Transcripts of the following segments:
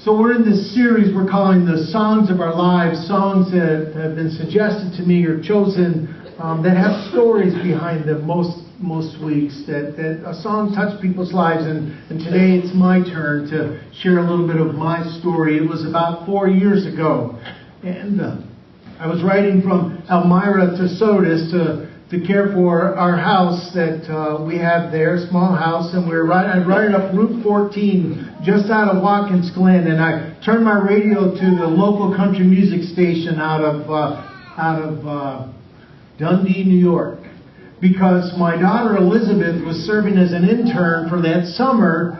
So we're in this series we're calling the Songs of Our Lives, songs that have been suggested to me or chosen that have stories behind them most weeks, that a song touched people's lives. And today it's my turn to share a little bit of my story. It was about 4 years ago. And I was riding from Elmira to Sodus to care for our house that we have there, a small house, and I was riding up Route 14 just out of Watkins Glen, and I turned my radio to the local country music station out of Dundee, New York, because my daughter Elizabeth was serving as an intern for that summer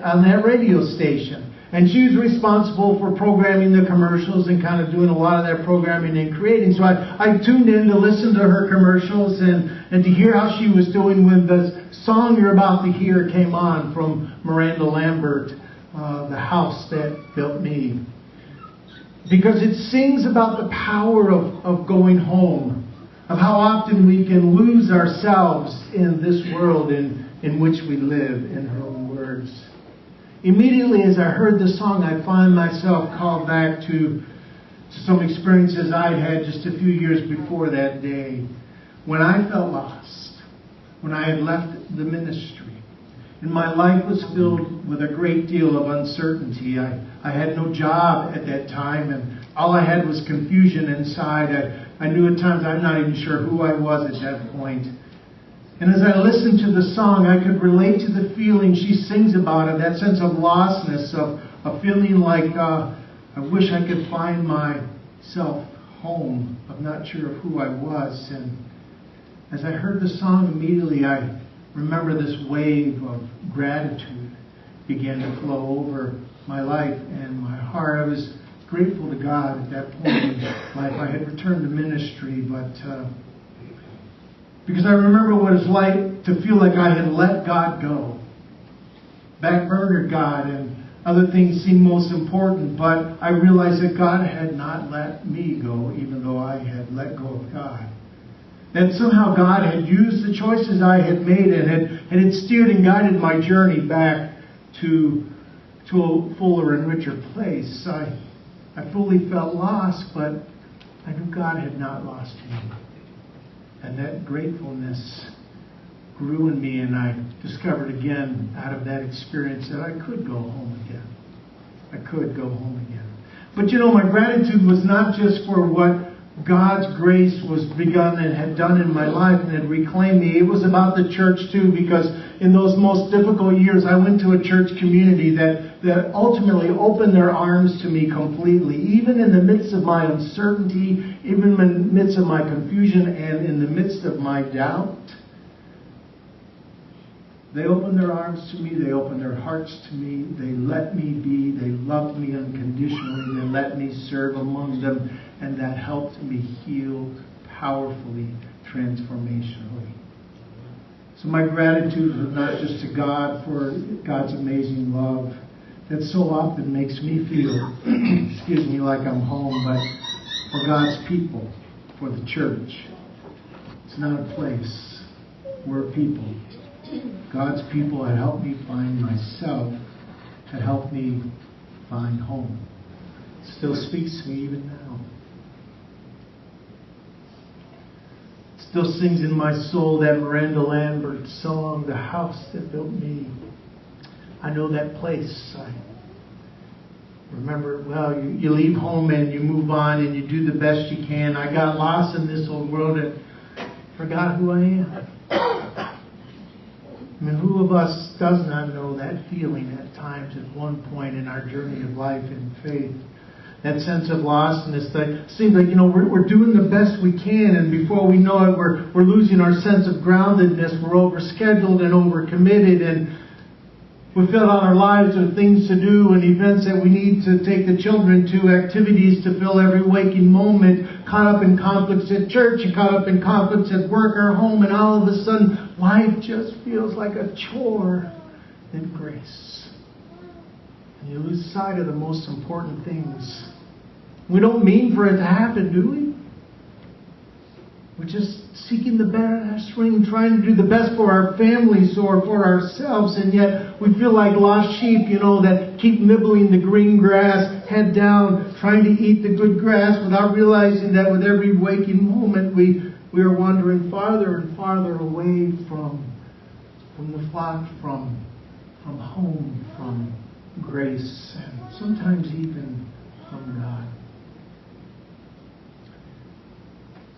on that radio station. And she was responsible for programming the commercials and kind of doing a lot of that programming and creating. So I tuned in to listen to her commercials and to hear how she was doing when the song you're about to hear came on from Miranda Lambert, The House That Built Me. Because it sings about the power of going home, of how often we can lose ourselves in this world in which we live, in her own words. Immediately as I heard the song, I find myself called back to some experiences I'd had just a few years before that day, when I felt lost, when I had left the ministry, and my life was filled with a great deal of uncertainty. I had no job at that time, and all I had was confusion inside. I knew at times I'm not even sure who I was at that point. And as I listened to the song, I could relate to the feeling she sings about it, that sense of lostness, of feeling like I wish I could find myself home, of not sure of who I was. And as I heard the song, immediately I remember this wave of gratitude began to flow over my life and my heart. I was grateful to God at that point in life. I had returned to ministry, but because I remember what it's like to feel like I had let God go. Backburnered God, and other things seemed most important, but I realized that God had not let me go, even though I had let go of God. That somehow God had used the choices I had made and had steered and guided my journey back to a fuller and richer place. I fully felt lost, but I knew God had not lost me. And that gratefulness grew in me, and I discovered again out of that experience that I could go home again. I could go home again. But my gratitude was not just for what God's grace was begun and had done in my life and had reclaimed me. It was about the church too, because in those most difficult years, I went to a church community that ultimately opened their arms to me completely, even in the midst of my uncertainty, even in the midst of my confusion, and in the midst of my doubt. They opened their arms to me. They opened their hearts to me. They let me be. They loved me unconditionally. They let me serve among them. And that helped me heal powerfully, transformationally. So my gratitude was not just to God for God's amazing love that so often makes me feel, like I'm home, but for God's people, for the church. It's not a place. We're people. God's people had helped me find myself, had helped me find home. It still speaks to me even now. It still sings in my soul that Miranda Lambert song, The House That Built Me. I know that place. I remember, you leave home and you move on and you do the best you can. I got lost in this old world and forgot who I am. Who of us does not know that feeling at times at one point in our journey of life in faith? That sense of lostness that seems like, we're doing the best we can, and before we know it, we're losing our sense of groundedness. We're overscheduled and overcommitted, and we fill out our lives with things to do and events that we need to take the children to, activities to fill every waking moment, caught up in conflicts at church, and caught up in conflicts at work or home, and all of a sudden, life just feels like a chore than grace. And you lose sight of the most important things. We don't mean for it to happen, do we? We're just seeking the best ring, trying to do the best for our families or for ourselves, and yet we feel like lost sheep, that keep nibbling the green grass, head down, trying to eat the good grass without realizing that with every waking moment we are wandering farther and farther away from the flock, from home, from grace, and sometimes even from God.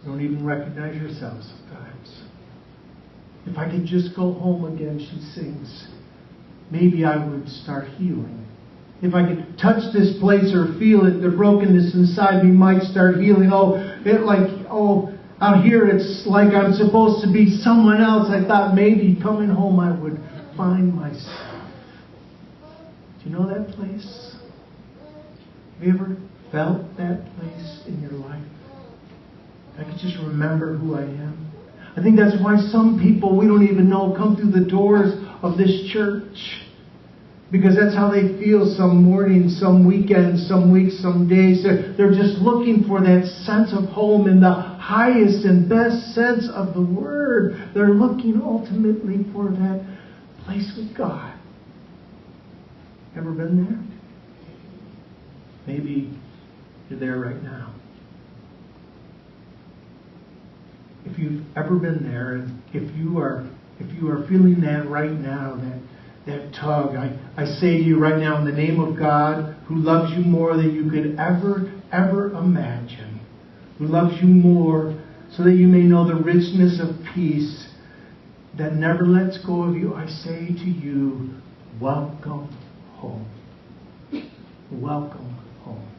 You don't even recognize yourself sometimes. If I could just go home again, she sings, maybe I would start healing. If I could touch this place or feel it, the brokenness inside me might start healing. Out here it's like I'm supposed to be someone else. I thought maybe coming home I would find myself. Do you know that place? Have you ever felt that place in your life? I could just remember who I am. I think that's why some people we don't even know come through the doors of this church. Because that's how they feel some mornings, some weekends, some weeks, some days. They're just looking for that sense of home in the highest and best sense of the word. They're looking ultimately for that place with God. Ever been there? Maybe you're there right now. If you've ever been there, and if you are feeling that right now, that tug, I say to you right now in the name of God, who loves you more than you could ever imagine, who loves you more so that you may know the richness of peace that never lets go of you, I say to you, welcome home. Welcome home.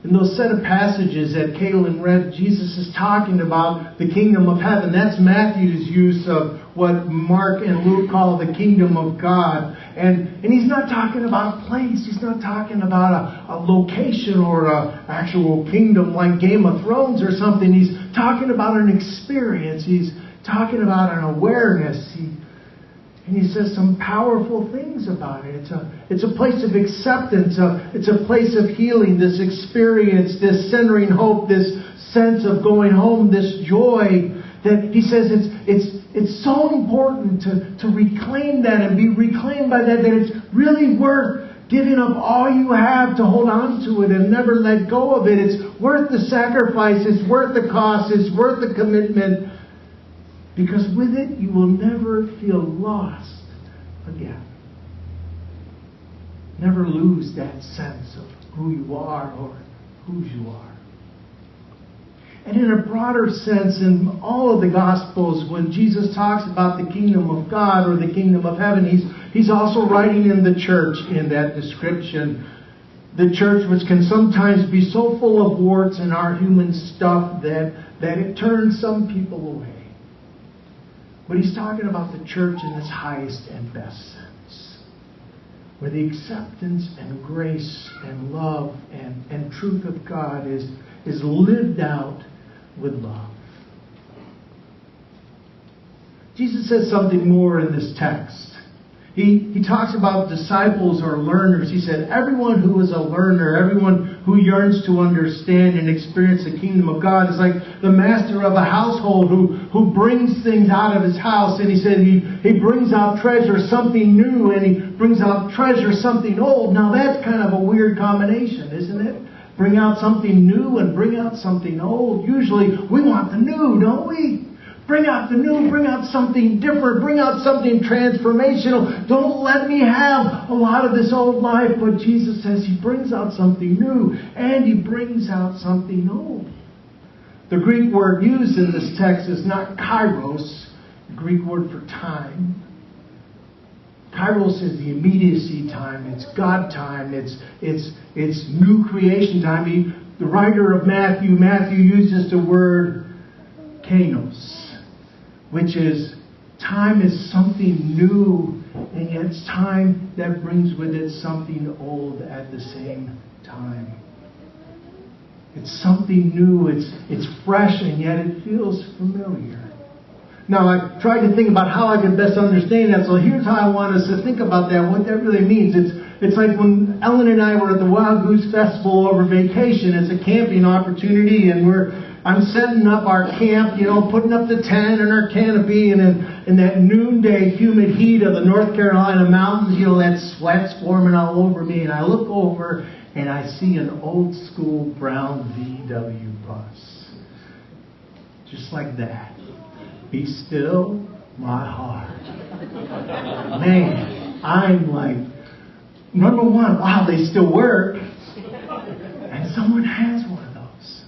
In those set of passages that Kaylin read, Jesus is talking about the kingdom of heaven. That's Matthew's use of what Mark and Luke call the kingdom of God. And he's not talking about a place. He's not talking about a location or an actual kingdom like Game of Thrones or something. He's talking about an experience. He's talking about an awareness. And he says some powerful things about it. It's a place of acceptance. It's a place of healing. This experience, this centering hope, this sense of going home, this joy that he says it's so important to reclaim that and be reclaimed by that it's really worth giving up all you have to hold on to it and never let go of it. It's worth the sacrifice. It's worth the cost. It's worth the commitment. Because with it, you will never feel lost again. Never lose that sense of who you are or whose you are. And in a broader sense, in all of the Gospels, when Jesus talks about the kingdom of God or the kingdom of heaven, he's also writing in the church in that description. The church, which can sometimes be so full of warts and our human stuff that it turns some people away. But he's talking about the church in its highest and best sense, where the acceptance and grace and love and truth of God is lived out with love. Jesus says something more in this text. He talks about disciples or learners. He said, everyone who is a learner, everyone who yearns to understand and experience the kingdom of God is like the master of a household who brings things out of his house. And he said he brings out treasure, something new, and he brings out treasure, something old. Now that's kind of a weird combination, isn't it? Bring out something new and bring out something old. Usually we want the new, don't we? Bring out the new, bring out something different, bring out something transformational. Don't let me have a lot of this old life. But Jesus says he brings out something new and he brings out something old. The Greek word used in this text is not kairos, the Greek word for time. Kairos is the immediacy time. It's God time. It's new creation time. The writer of Matthew uses the word kainos, which is time is something new, and yet it's time that brings with it something old at the same time. It's something new, it's fresh, and yet it feels familiar. Now, I tried to think about how I could best understand that, so here's how I want us to think about that, what that really means. It's like when Ellen and I were at the Wild Goose Festival over vacation. It's a camping opportunity, and we're I'm setting up our camp, putting up the tent and our canopy, and in that noonday humid heat of the North Carolina mountains, that sweat's forming all over me, and I look over and I see an old school brown VW bus. Just like that. Be still, my heart. Man, I'm like, number one, wow, they still work. And someone has one of those.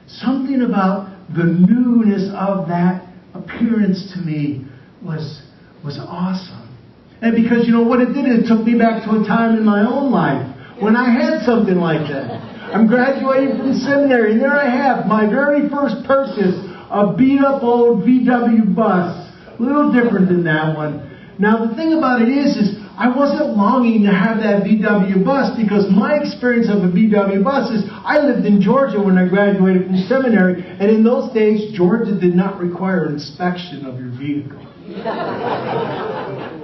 Something about the newness of that appearance to me was awesome. And because what it did, it took me back to a time in my own life when I had something like that. I'm graduating from seminary, and there I have my very first purchase, a beat-up old VW bus. A little different than that one. Now, the thing about it is I wasn't longing to have that VW bus, because my experience of a VW bus is I lived in Georgia when I graduated from seminary, and in those days, Georgia did not require inspection of your vehicle.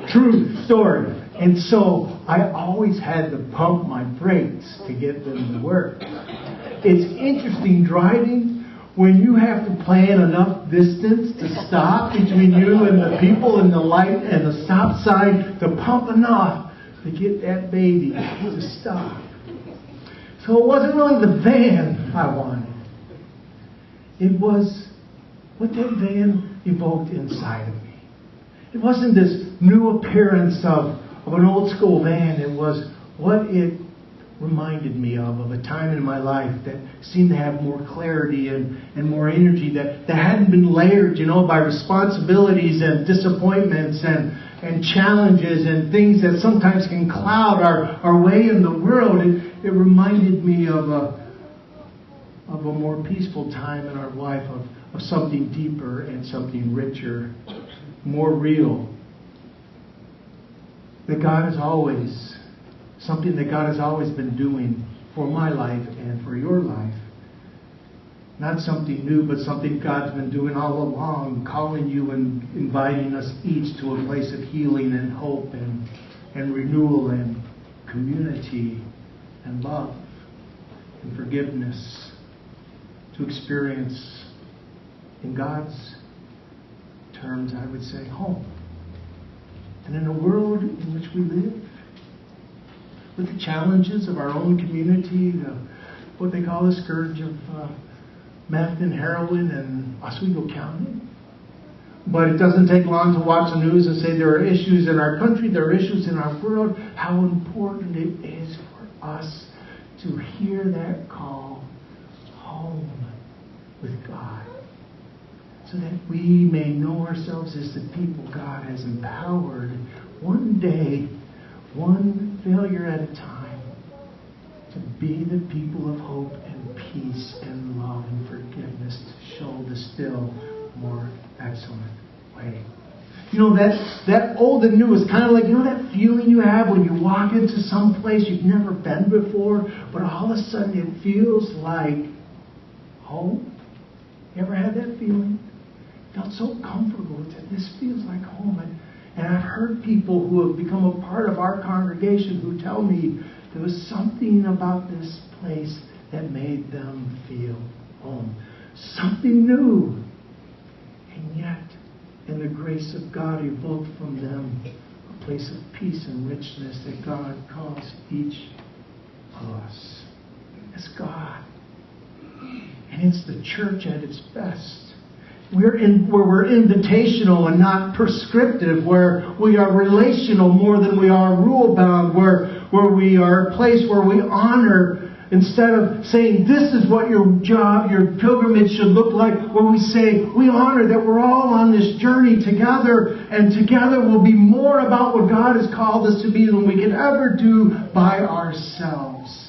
True story. And so I always had to pump my brakes to get them to work. It's interesting driving when you have to plan enough distance to stop between you and the people in the light and the stop sign to pump enough to get that baby to stop. So it wasn't really the van I wanted. It was what that van evoked inside of me. It wasn't this new appearance of an old school van. It was what it reminded me of a time in my life that seemed to have more clarity and more energy, that hadn't been layered, by responsibilities and disappointments and challenges and things that sometimes can cloud our way in the world. It reminded me of a more peaceful time in our life, of something deeper and something richer, more real. Something that God has always been doing for my life and for your life. Not something new, but something God's been doing all along, calling you and inviting us each to a place of healing and hope and renewal and community and love and forgiveness, to experience, in God's terms, I would say, home. And in a world in which we live, with the challenges of our own community, what they call the scourge of meth and heroin in Oswego County. But it doesn't take long to watch the news and say there are issues in our country, there are issues in our world. How important it is for us to hear that call home with God, so that we may know ourselves as the people God has empowered, one day, one failure at a time, to be the people of hope and peace and love and forgiveness, to show the still more excellent way. That old and new is kind of like, that feeling you have when you walk into some place you've never been before, but all of a sudden it feels like home. You ever had that feeling? Felt so comfortable that this feels like home. And I've heard people who have become a part of our congregation who tell me there was something about this place that made them feel home. Something new. And yet, in the grace of God, evoked from them a place of peace and richness that God calls each of us. It's God. And it's the church at its best. Where we're invitational and not prescriptive, where we are relational more than we are rule-bound, where we are a place where we honor, instead of saying this is what your job, your pilgrimage should look like, where we say we honor that we're all on this journey together, and together we'll be more about what God has called us to be than we could ever do by ourselves.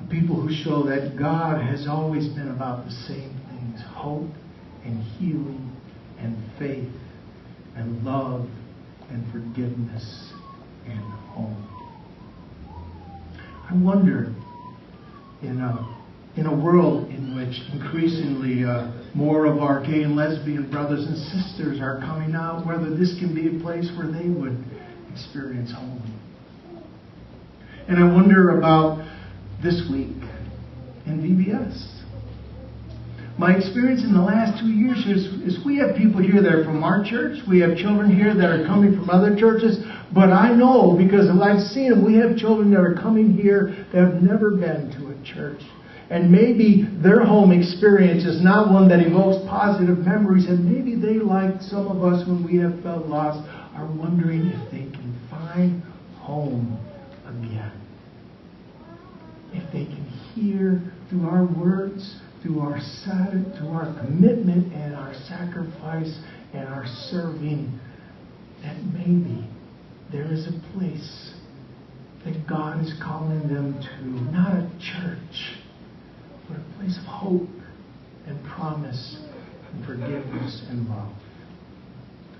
People who show that God has always been about the same things: hope and healing and faith and love and forgiveness and home. I wonder, in a world in which increasingly more of our gay and lesbian brothers and sisters are coming out, whether this can be a place where they would experience home. And I wonder about this week in VBS. My experience in the last 2 years is we have people here that are from our church. We have children here that are coming from other churches. But I know, because I've seen them, we have children that are coming here that have never been to a church. And maybe their home experience is not one that evokes positive memories. And maybe they, like some of us when we have felt lost, are wondering if they can find home again. If they can hear through our words, through our commitment and our sacrifice and our serving, that maybe there is a place that God is calling them to. Not a church, but a place of hope and promise and forgiveness and love.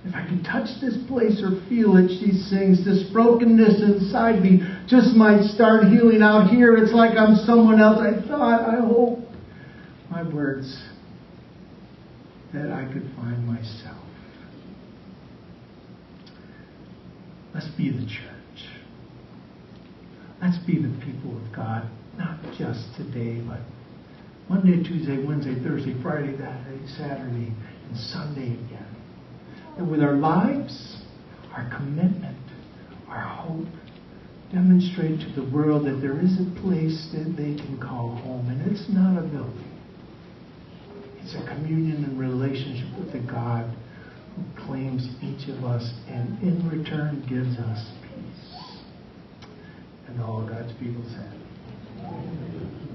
If I can touch this place or feel it, she sings, this brokenness inside me just might start healing out here. It's like I'm someone else. I hope my words that I could find myself. Let's be the church. Let's be the people of God, not just today, but Monday, Tuesday, Wednesday, Thursday, Friday, Saturday, and Sunday again. And with our lives, our commitment, our hope, demonstrate to the world that there is a place that they can call home. And it's not a building. It's a communion and relationship with the God who claims each of us and in return gives us peace. And all God's people said, amen.